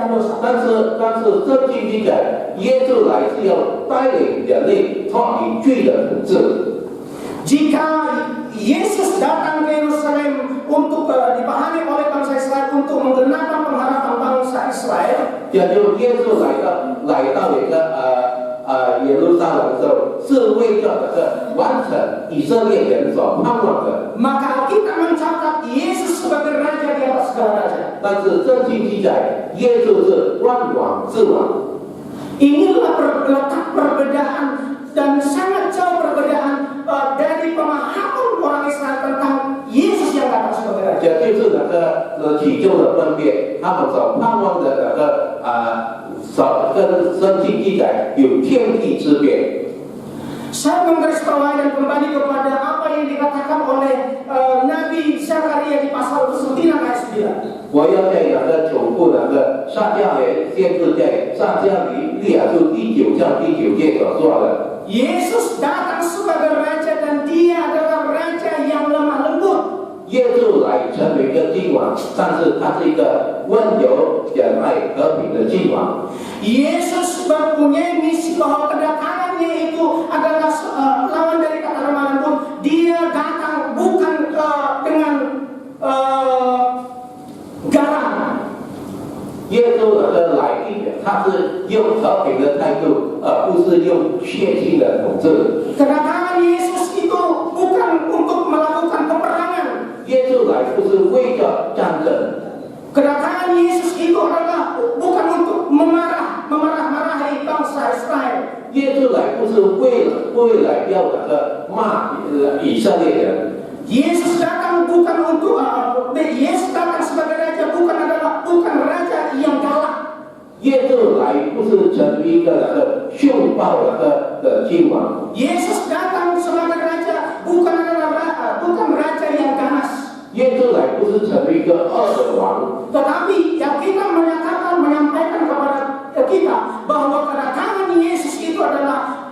dan dosa. 但是圣经记载，耶稣来是要带领人类脱离罪的统治。 Jika Yesus datang ke Yerusalem untuk dipahami oleh bangsa Israel untuk menggenapkan pengharapan bangsa Israel, 也就耶稣来到一个耶路撒冷的时候，是为了完成以色列人所盼望的。 maka kita mencatat Yesus sebagai raja di atas segala raja. 但是圣经记载，耶稣是万王之王。 Inilah letak perbedaan dan sangat jauh perbedaan dari pemahaman orang Israel tentang Yesus yang datang sebagai raja. 这就是体重的分别，他们所盼望的跟圣经记载有天地之别。 Saya menggarisbawahi dan kembali kepada apa yang dikatakan oleh Nabi Zakaria di pasal 9 ayat 9. 我要在重复撒迦利先知在撒迦利亚书第9章第9节所说的。 Yesus datang sebagai raja dan dia adalah raja yang lemah lembut. 耶稣来成为一个君王，但是他是一个温柔、仁爱、和平的君王。 Yesus mempunyai misi bahwa kedatangannya itu adalah lawan dari kata lemah lembut. Dia datang bukan dengan garam. 耶稣来历，他是用和平的态度，而不是用血腥的统治。 Kedatangan Yesus itu bukan untuk melakukan peperangan. 耶稣来不是为了战争， Kedatangan Yesus itu adalah bukan untuk memarah-marahi bangsa Israel. 耶稣来不是为了要骂以色列人。 Yesus datang bukan untuk Yesus datang sebagai raja bukan raja yang galak. 耶稣来不是成为一个凶暴的君王。 Yesus datang sebagai raja bukan raja yang ganas. 耶稣来不是成为一个恶的王， Tetapi yang kita menyampaikan kepada kita bahwa kedatangan Yesus itu adalah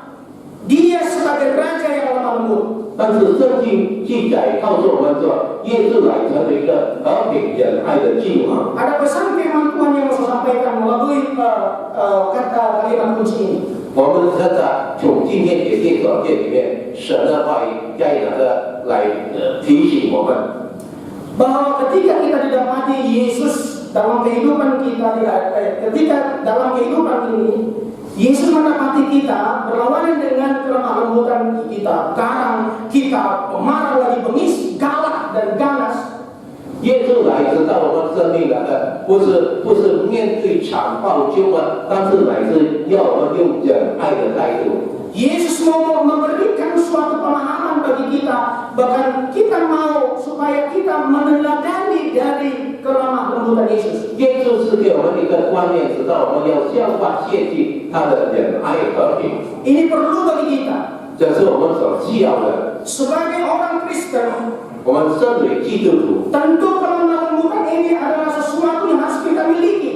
dia sebagai raja yang lemah lembut. 但是圣经记载告诉我们说，耶稣来成为一个和平仁爱的君王。 Ada pesan firman Tuhan yang saya sampaikan melalui kata kalimat kunci ini. 我们从今天解经所见里面，神的话语在来提醒我们。 Bahwa ketika kita didapati Yesus dalam kehidupan kita, ketika dalam kehidupan ini Yesus mendapati kita berlawanan dengan kelemah lembutan kita, garang kita, pemarah lagi bengis, galak dan ganas. 耶稣来知道我们生命不是面对残暴凶恶，但是乃是要我们用仁爱的态度。 Yesus mau memberikan suatu pemahaman bagi kita, bahkan kita mau supaya kita meneladani dari kelemah lembutan Yesus. 耶稣是给我们一个观念，知道我们要效法谢祭他的仁爱和平， Ini perlu bagi kita. 这是我们所需要的。 Sebagai orang Kristen, 我们身为基督徒， tentu kelemah lembutan ini adalah sesuatu yang harus kita miliki.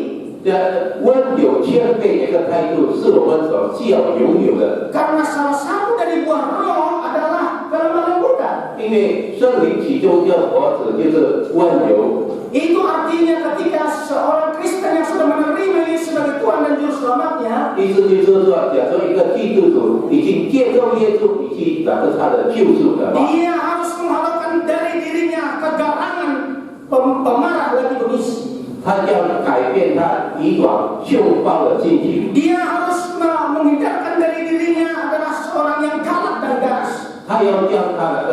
温柔谦卑的一个态度，是我们所需要拥有的。 Karena salah satu dari buah roh adalah kelemah lembutan. 因为圣灵其中一个果子就是温柔。 Itu artinya ketika seorang Kristen yang sudah menerima Yesus sebagai Tuhan dan Juru Selamatnya, 意思就是说，假如一个基督徒已经接受耶稣，已经拿着他的救赎的话， dia harus menghalalkan dari dirinya kegarangan pemarah lagi bengis. 他要改变他以往凶暴的心情， Dia harus menghindarkan dari dirinya adalah seorang yang galak dan ganas. 他要将他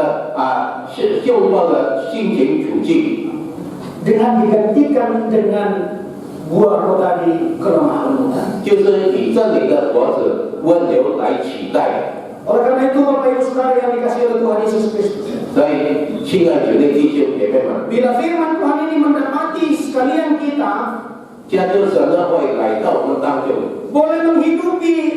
凶暴的心情处境， Dengan digantikan dengan buah roh tadi kelemah lembutan. 就是以真理的果子温柔来取代。 Oleh karena itu Bapak Ibu Saudara yang dikasihi oleh Tuhan Yesus Kristus, 所以，亲爱的弟兄姐妹们， bila firman Tuhan ini mendapati sekalian kita 加州神的会来到我们当中， boleh menghidupi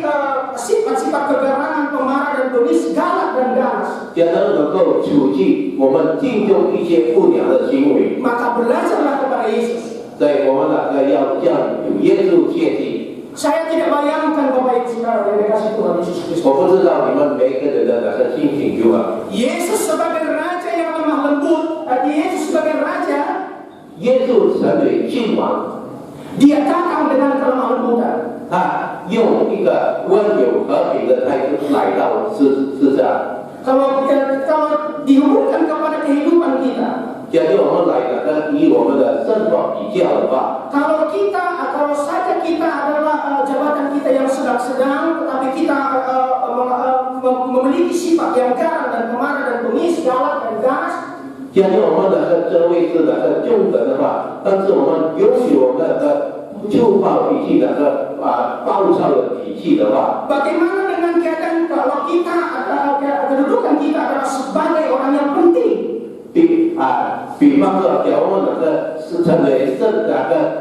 sifat-sifat kegarangan, pemarah dan bengis, galak dan ganas, 加州能够处置我们心中一些不良的行为， maka belajarlah kepada Yesus. 所以我们要将有耶稣切记。 Saya tidak bayangkan Bapak Ibu Saudara yang dikasihi Tuhan Yesus Kristus, 我不知道你们每个人的心情如何。 Yesus sebagai raja yang lemah lembut, Yesus sebagai raja 耶稣成为君王， Dia datang dengan kelemah lembutan. 他用一个温柔和平的态度来到世上。 Kalau dihubungkan kepada kehidupan kita, 假如我们来以我们的生活比较的话， kalau saja kita adalah jabatan kita yang sedang-sedang, tetapi kita memiliki sifat yang garang dan pemarah dan bengis, galak dan ganas. 假如我们这位是中等的话，但是我们拥有粗暴脾气暴躁的脾气的话， Bagaimana dengan keadaan kalau kedudukan kita adalah sebagai orang yang penting? 比方说，假如我们是成为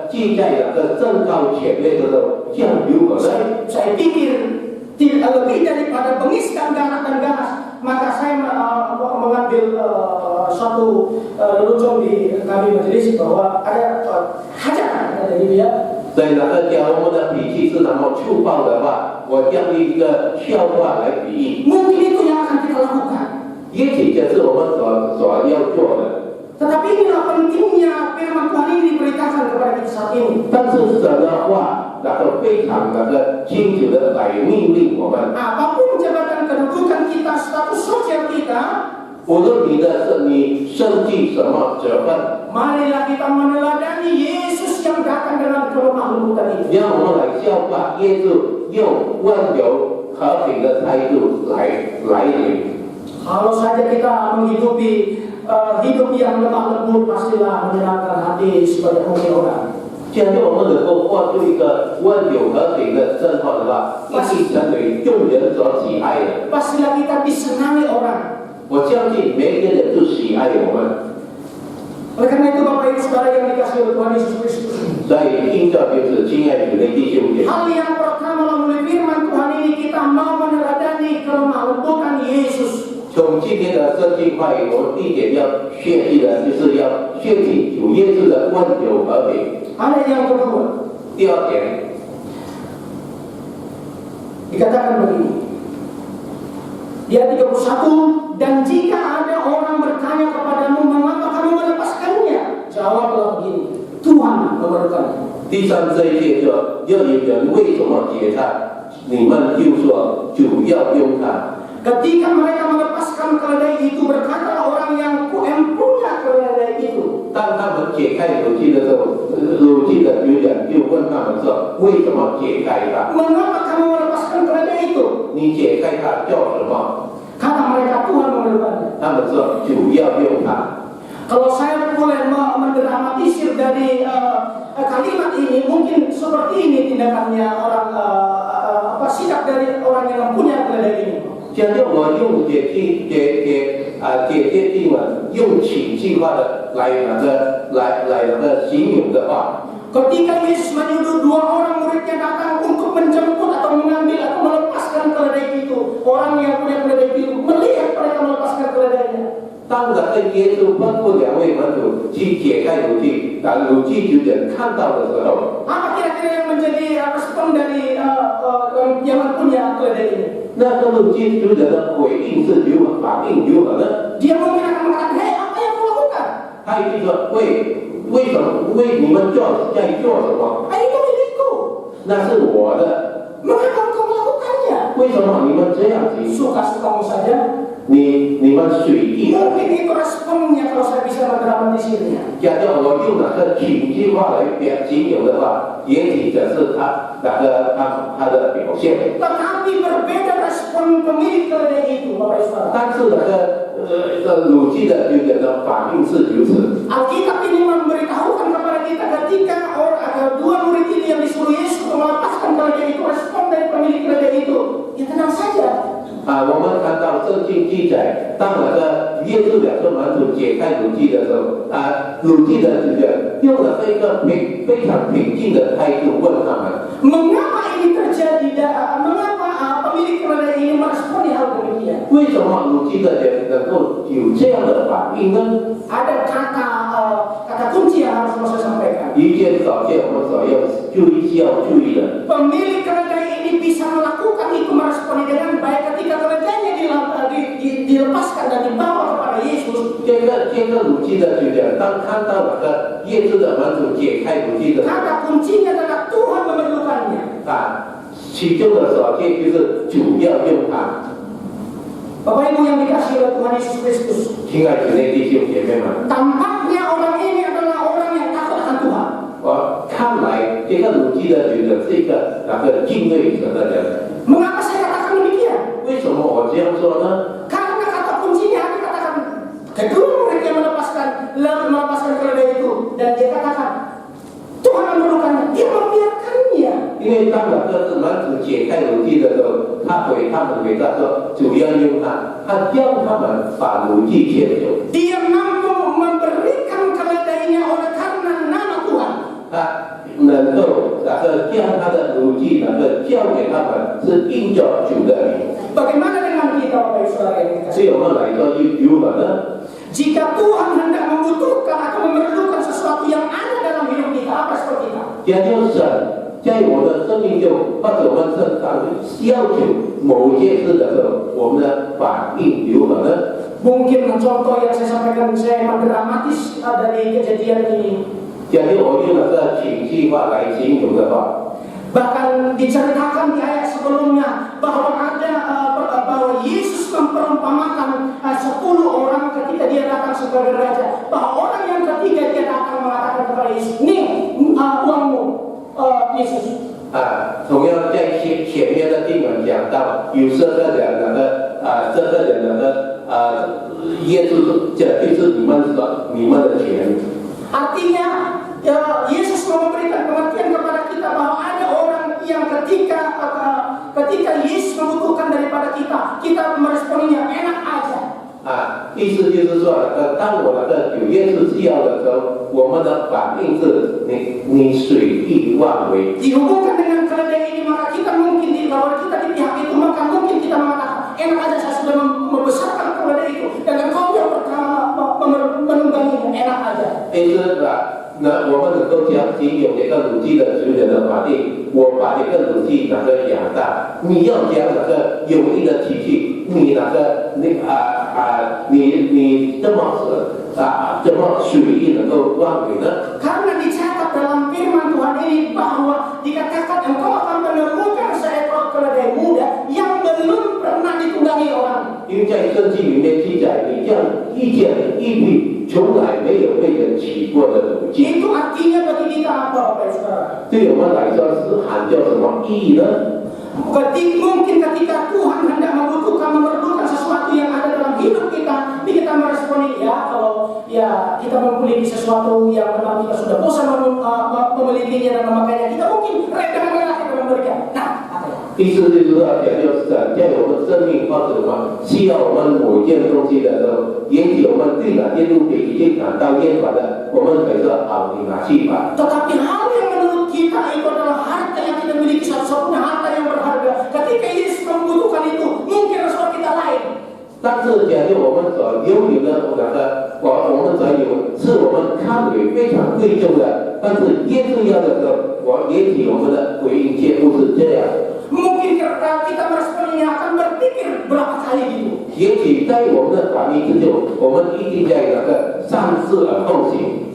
记在正高前面的时候，这样有可能。 Saya pikir lebih daripada bengis dan galak dan ganas, maka saya mengambil suatu lelucon di kami majelis bahwa ada hajat dari dia. 所以假如我们的脾气是那么粗暴的话，我将一个笑话来比喻。 Mungkin itu yang akan kita lakukan. 也许这是我们所要做的。 Tetapi inilah pentingnya firman Tuhan ini diberitakan kepada kita saat ini. 但是神的话，非常清楚的来命令我们。 Apapun jabatan kedudukan kita, status sosial kita, 无论你身具什么责分， marilah kita meneladani Yesus yang datang dengan kelemah lembutan itu. 让我们来效法耶稣，用温柔和平的态度来领。 Kalau saja kita menghidupi hidup yang lemah lembut, pastilah menyenangkan hati sebanyak mungkin orang. 假如我们能够过出一个温柔和平的生活的话，一定成为众人所喜爱的。 Pastilah kita disenangi orang. 我相信每个人都喜爱我们。 Oleh karena itu Bapak Ibu Saudara yang dikasihi oleh Tuhan Yesus Kristus, 所以听着就是亲爱的弟兄姐妹， hal yang pertama melalui firman Tuhan ini kita mau meneladani kelemah lembutan Yesus. 从今天的圣经话语，我们第一点要学习的就是要学习主耶稣的温柔和平。 Ada yang kedua, 第二点， dikatakan begini. Di ayat 31, dan jika ada orang bertanya kepadamu mengapa kamu melepaskannya, jawablah begini, Tuhan memerlukannya. 第三这一节说，要有人为什么解他，你们就说主要用他。 Ketika mereka melepaskan keledai itu, berkata orang yang punya keledai itu. 当他们解开乳器的时候，乳器的主人就问他们说：“为什么解开它？ Mengapa kamu melepaskan keledai itu? 你解开它做什么 Kata mereka, Tuhan memerlukannya.？” 他们说：“主要用它。” Kalau saya boleh mendramatisir dari kalimat ini, mungkin seperti ini tindakannya orang sikap dari orang yang punya keledai ini. 假如我用解经文，用情绪化的来形容的话， Ketika Yesus menyuruh dua orang muridnya datang untuk menjemput atau mengambil atau melepaskan keledai itu, orang yang punya keledai itu melihat mereka melepaskan keledainya. 当耶稣吩咐两位门徒去解开乳器，当乳器主人看到的时候， Apa kira-kira yang menjadi respon dari yang punya keledai ini? 那个乳器主人的回应是如何，反应如何呢？ Dia mungkin akan mengatakan, hei, apa yang kau lakukan? 他一定说：“为什么？你们在做什么？ Itu milikku. 那是我的， Mengapa kau melakukannya? 为什么你们这样行？ Suka-sukamu saja. 你们随意的。” Mungkin itu responnya kalau saya bisa mendramatisirnya. 假如我用情绪化来形容的话，也许这是他的表现。 Tetapi berbeda respon pemilik keledai itu, Bapak Ibu Saudara. 但是乳器的主人的反应是如此。 Alkitab ini memberitahukan kepada kita ketika dua murid ini yang disuruh Yesus untuk melepaskan keledai itu, respon dari pemilik keledai itu, ya tenang saja. 我们看到圣经记载，当耶稣两个门徒解开乳器的时候，乳器的主人用了一个非常平静的态度问他们： Mengapa ini terjadi? Mengapa pemilik keledai ini meresponi hal demikian? 为什么乳器的人能够有这样的反应呢？ Ada kata kunci yang harus saya sampaikan. 一件首先我们所要注意的。 Pemilik keledai ini bisa melakukan itu, meresponi dengan baik ketika keledainya dilepaskan dan dibawa kepada Yesus. 这这个乳鸡的主角，当看到那个耶稣的门徒解开乳鸡的时候 kata kuncinya adalah Tuhan memerlukannya. 其中的时候，这就是主要用它。 Bapak Ibu yang dikasihi oleh Tuhan Yesus Kristus, 亲爱的弟兄姐妹们， tampaknya orang ini adalah orang yang takut akan Tuhan. 我看来这个乳鸡的主角是一个敬畏神的人。 Mengapa saya katakan demikian? 为什么我这样说呢？ Karena kata kuncinya dia katakan kedua murid yang melepaskan keledai itu, dan dia katakan Tuhan memerlukannya, dia membiarkannya. 因为当那个门徒解开乳鸡的时候，他回答说，主要用它，他教他们把乳鸡切走。 Dia mampu memberikan keledainya oleh karena nama Tuhan. 他能够将他的乳鸡交给他们，是因着主的名。 Bagaimana dengan kita, Bapak Ibu Saudara yang dikasihi? 对我们来说，如何呢？ Jika Tuhan hendak membutuhkan atau memerlukan sesuatu yang ada dalam hidup kita, apa seperti kita? 也就是在我们的生命中，或者我们是要求某些事的时候，我们的反应如何呢？ Mungkin contoh yang saya sampaikan saya dramatis dari kejadian ini. 假如我用那个情绪化来形容的话， Bahkan diceritakan di ayat sebelumnya bahwa bahwa Yesus memperumpamakan 10 orang ketika dia datang sebagai raja. Bahwa orang yang ketiga dia datang mengatakan kepada Yesus, "Nih uangmu, Yesus." 同样在前面的经文讲到，有这个人耶稣这就是你们的钱。 Artinya Yesus mau memberikan pengertian kepada kita bahwa ada orang yang ketika Yesus membutuhkan daripada kita meresponinya enak aja. 意思就是说，当我有耶稣需要的时候，我们的反应是你随意妄为。 Dihubungkan dengan keledai ini, maka kita mungkin kalau kita di pihak itu, maka mungkin kita mengatakan enak aja saya sudah membesarkan keledai itu dan engkau yang pertama menungganginya, enak aja. 意思那我们能够讲形容这个乳鸡的主人的反应，我把这个乳鸡养大，你要讲有力的体系，你你这么随意能够妄为呢？ Karena dicatat dalam firman Tuhan ini bahwa dikatakan engkau akan menemukan seekor keledai muda yang belum pernah ditunggangi orang. 因为在圣经里面记载，你这样一件一匹从来没有被人骑过的乳鸡， Itu artinya bagi kita apa, Bapak Ibu Saudara? 对我们来说是喊叫什么意义呢？ Mungkin ketika Tuhan hendak memerlukan sesuatu yang ada dalam hidup kita meresponi kalau kita memiliki sesuatu yang memang kita sudah bosan memilikinya dan memakainya, kita mungkin rela kita memberikan. Nah, apa ya? 意思就是说，在我们生命或者我们需要我们某一件东西的时候，也许我们对哪件物品已经感到厌烦了，我们可以说好，你拿去吧。 Tetapi hal yang menurut kita itu adalah harta yang kita miliki, satu-satunya harta yang berharga. Ketika Yesus membutuhkan itu, mungkin respon kita lain. 但是，假如我们所拥有的我们所有是我们看为非常贵重的，但是耶稣要的时候，也许我们的回应却不是这样。 Mungkin kita meresponnya akan berpikir berapa kali gitu. 也许在我们的反应之中，我们一定在三思而后行。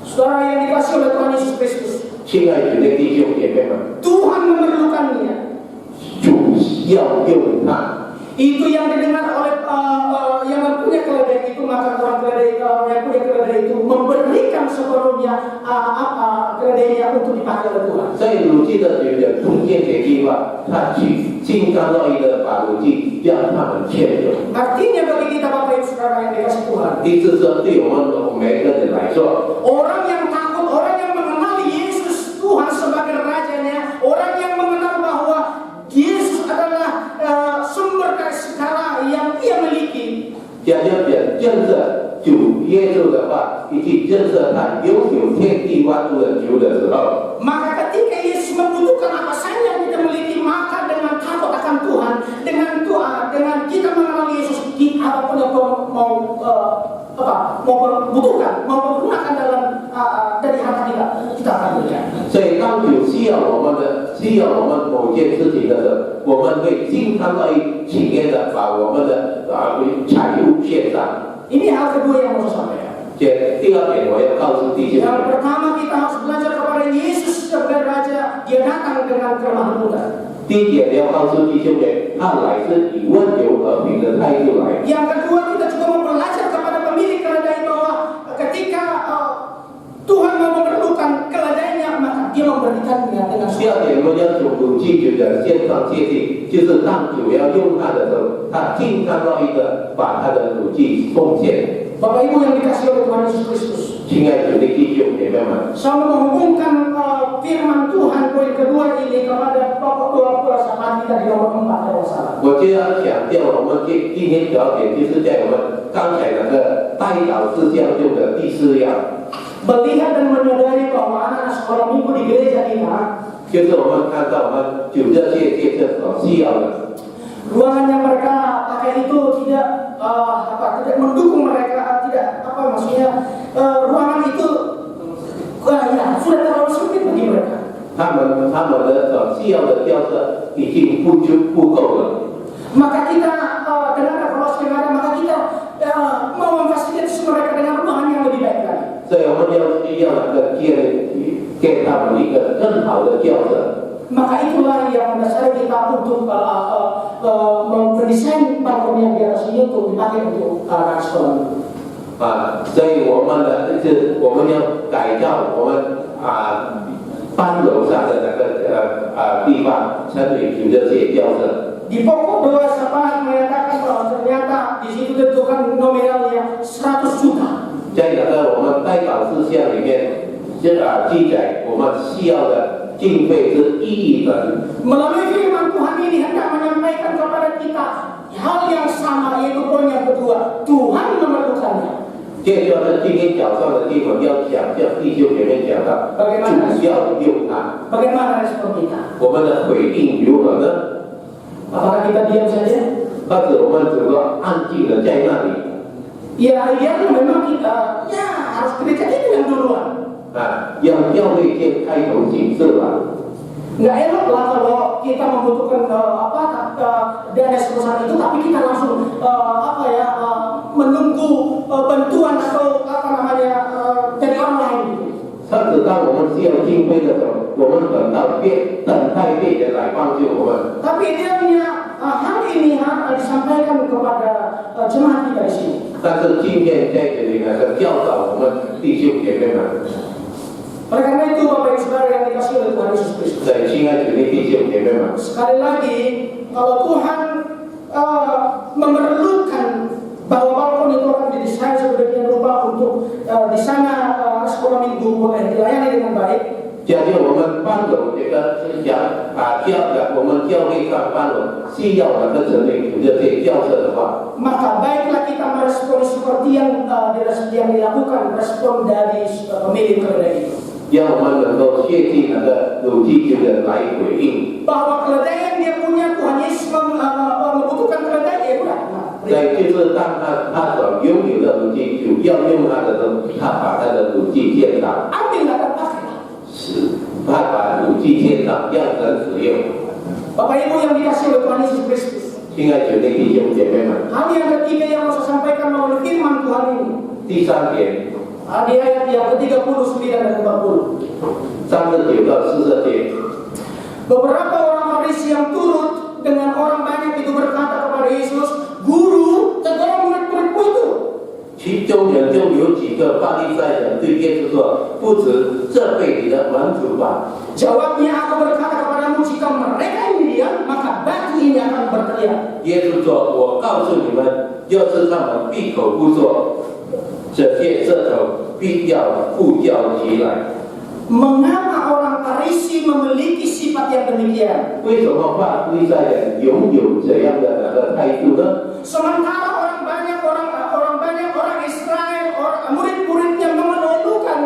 Saudara yang dikasihi oleh Tuhan Yesus Kristus, 亲爱的弟兄姐妹们， Tuhan memerlukannya. 主要用它。 Itu yang didengar oleh yang mempunyai keledai itu, maka orang yang punya keledai itu memberikan sepenuhnya keledainya untuk dipakai oleh Tuhan. 在乳鸡的主人中间这句话，他去心甘乐意的把乳鸡让他们切走。 Artinya bagi kita Bapak Ibu Saudara yang dikasihi Tuhan, 意思是对我们每个人来说， orang yang takut, orang yang mengenali Yesus Tuhan sebagai rajanya, orang yang mengenal bahwa Yesus adalah sumber dari segala yang dia miliki. 讲认识主耶稣的话，以及认识他拥有天地万物的主的时候， Maka ketika Yesus membutuhkan apa saja yang kita miliki, maka dengan takut akan Tuhan, dengan kita mengenal Yesus, kita apapun yang mau butuhkan, mau gunakan dalam dari harta kita akan berikan. 所以当主需要我们某件事情的时候，我们会心甘乐意情愿的把我们的财物献上。 Ini hal kedua yang mau saya sampaikan. 第二点，我要告诉弟兄 Yang 们， pertama kita harus belajar kepada Yesus sebagai Raja. Dia datang dengan kelembutan. 第一点要告诉弟兄们，他来是以温柔和平的态度来。 Yang kedua kita juga mau belajar kepada pemilik keledai bahwa ketika Tuhan mau memerlukan keledainya maka Dia memberikannya dengan 第二点，我们要从主记酒的先上界定，就是当主要用它的时候，他尽善乐意的把他的主祭奉献。 Bapak Ibu yang dikasihi oleh Tuhan Yesus Kristus. 亲爱的弟兄姐妹们， Saya menghubungkan firman Tuhan poin kedua ini kepada pokok doa saat kita di nomor 4 kalau salah. 我就要强调，我们今天主要点就是在我们刚才那个代祷事项中的第4样， Melihat dan menyadari bahwa anak-anak sekolah minggu di gereja kita 就是我们看到我们9这些所需要的。 ruangan yang mereka pakai itu tidak mendukung mereka, tidak maksudnya ruangan itu sudah terlalu sempit bagi mereka. 他们的所需要的教室已经不够了。 Maka kita dengan evaluasi yang ada, maka kita mau memfasilitasi mereka dengan ruangan yang lebih baik lagi. 所以我们要那个给他们一个更好的教室。 Maka itulah yang mendasari kita untuk mendesain balkon yang di atas ini untuk dipakai untuk anak sekolah. 所以我们要改造我们班楼上的那个地方，成为9这些教室。 Di pokok doa Sabahan menyatakan bahwa ternyata di situ ditentukan nominalnya 100 juta. 在那个我们代祷事项里面，记载我们需要的经费是1亿元。 Melalui firman Tuhan ini hendak menyampaikan kepada kita hal yang sama, yaitu poin yang kedua, Tuhan memerlukannya. 这就是今天早上的经文要讲，像弟兄姐妹讲到，主要用它。 Bagaimana respon kita? 我们的回应如何呢？ Apakah kita diam saja? 或者我们只说安静的在那里？ Ya, idealnya memang kita harus gereja itu yang duluan. 让教会先开头行事吧。 Nggak elok lah kalau kita membutuhkan dana sebesar itu, tapi kita langsung menunggu bantuan atau dari orang lain. 甚至当我们需要经费的时候，我们等待别人来帮助我们。 Tapi idealnya hal ini harus disampaikan kepada jemaat kita di sini. 但是今天在这里呢，是教导我们弟兄姐妹们。 Oleh karena itu, Bapak Ibu Saudara yang dikasihi oleh Tuhan Yesus Kristus. 所以，亲爱的弟兄姐妹们， Sekali lagi, kalau Tuhan memerlukan bahwa balkon itu akan didesain sedemikian rupa untuk di sana sekolah minggu boleh dilayani dengan baik. 假如我们班楼这个我们教会上班楼需要那个成立这些教室的话， maka baiklah kita merespon seperti yang dilakukan respon dari pemilik keledai itu. 让我们能够确定那个有积极的来回应。 Bahwa keledai yang dia punya Tuhan Yesus membutuhkan keledai ya udah. 对，就是当他所拥有的武器，主要用他的时候，他把他的武器献上， Ambillah dan pakailah. 他把武器献上，让人使用。 Bapak Ibu yang dikasihi oleh Tuhan Yesus Kristus. 亲爱的弟兄姐妹们， Hal yang ketiga yang mau saya sampaikan melalui firman Tuhan ini. 第3点， Di ayat yang ke-39 dan 40. 39到40节， Beberapa orang Farisi yang turut dengan orang banyak itu berkata kepada Yesus, Guru, tegur murid-muridmu itu. 其中人就有几个法利赛人对耶稣说：“不止责备你的门徒吧。” Jawabnya, aku berkata kepadamu, jika mereka ini diam, maka batu ini akan berteriak. 耶稣说：“我告诉你们，要是他们闭口不说，这些舌头必要呼叫起来。” Mengapa orang Farisi memiliki sifat yang demikian? 为什么法利赛人拥有这样的那个态度呢？ Sementara orang Israel, murid-muridnya memenuhi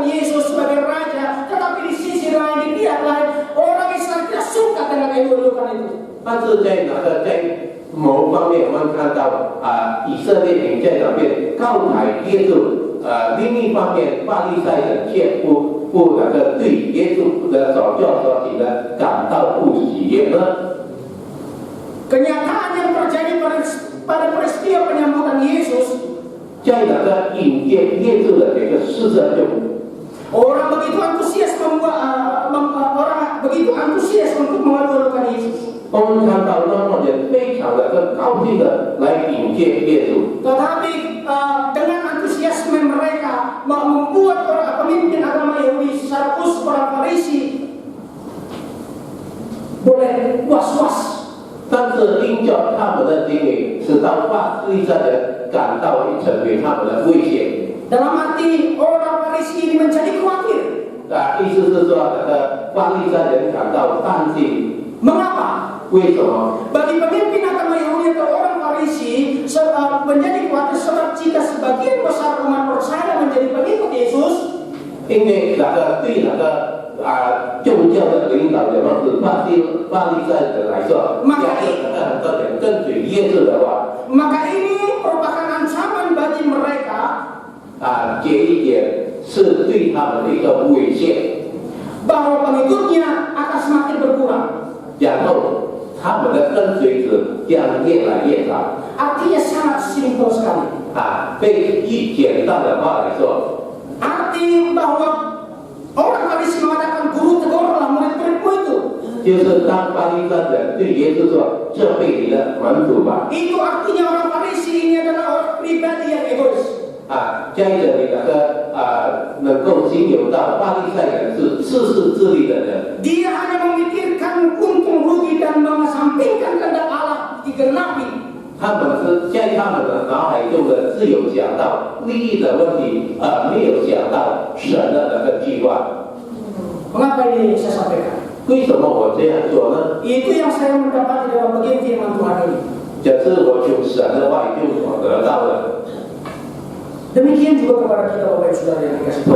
Yesus sebagai raja, tetapi di sisi lain, di pihak lain, orang Israel tidak suka dengan elukan itu. 但是在某方面，我们看到以色列人在那边高抬耶稣，另一方面法利赛人却不那个对耶稣的所教所行的感到不喜悦呢？ Kenyataan yang terjadi pada peristiwa penyambutan Yesus 在那个迎接耶稣的这个是这样用。 Orang begitu antusias orang begitu antusias untuk mengadu-adukan Yesus. 我们看到那么人非常的高兴的来迎接耶稣， Tetapi dengan antusiasme mereka membuat orang pemimpin agama Yahudi secara khusus orang Farisi boleh was-was. 但是因着他们的行为，使到法利赛人感到成为他们的威胁。 Dalam hati orang Farisi ini menjadi khawatir. 意思是说，那个法利赛人感到担心。 Mengapa? 为什么？ Bagi pemimpin agama Yahudi atau orang Farisi menjadi khawatir sebab jika sebagian besar umat percaya menjadi pengikut Yesus, 因为那个对那个宗教的领导人或者法利赛人来说，假设那个很多人跟随耶稣的话， maka ini merupakan ancaman bagi mereka 这一点是对他们的一个威胁， bahwa pengikutnya akan semakin berkurang. 然后他们的跟随者将越来越少。 Artinya sangat simpel sekali. 被一简单的话来说， Arti bahwa orang Farisi mengatakan guru tegurlah murid-muridmu itu. 就是当法利赛人对耶稣说：“这被你的门徒吧。” Itu artinya orang Farisi ini adalah orang pribadi yang egois. 接着你那个能够形容到法利赛人是自私自利的人， Dia hanya memikirkan untung rugi dan mengesampingkan kehendak Allah digenapi. 他们是在他们的脑海中的只有想到利益的问题，没有想到神的那个计划。 Mengapa ini saya sampaikan? 为什么我这样说呢？ Itu yang saya mendapati dalam bagian firman Tuhan ini. 这是我从神的话语中所得到的。 Demikian juga kepada kita Bapak Ibu Saudara yang dikasihi.